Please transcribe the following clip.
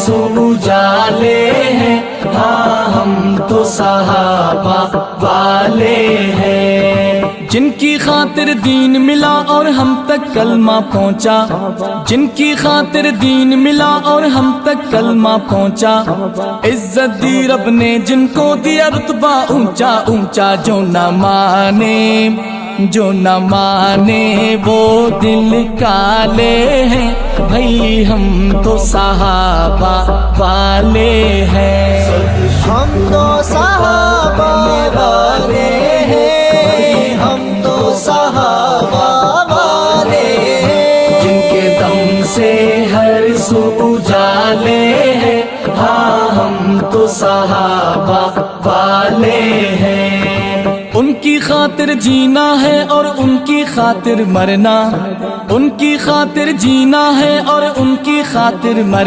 سو اجالے ہیں، ہاں ہم تو صحابہ والے ہیں۔ جن کی خاطر دین ملا اور ہم تک کلمہ پہنچا، جن کی خاطر دین ملا اور ہم تک کلمہ پہنچا، عزت دی رب نے جن کو دیا رتبہ اونچا اونچا، جو نہ مانے جو نہ مانے وہ دل کالے ہیں، بھائی ہم تو صحابہ والے ہیں، ہم تو صحابہ والے ہیں، ہم تو صحابہ والے ہیں۔ جن کے دم سے ہر سو اجالے ہیں، ہاں ہم تو صحابہ والے ہیں۔ ان کی خاطر جینا ہے اور ان کی خاطر مرنا، ان کی خاطر جینا ہے اور ان کی خاطر مرنا۔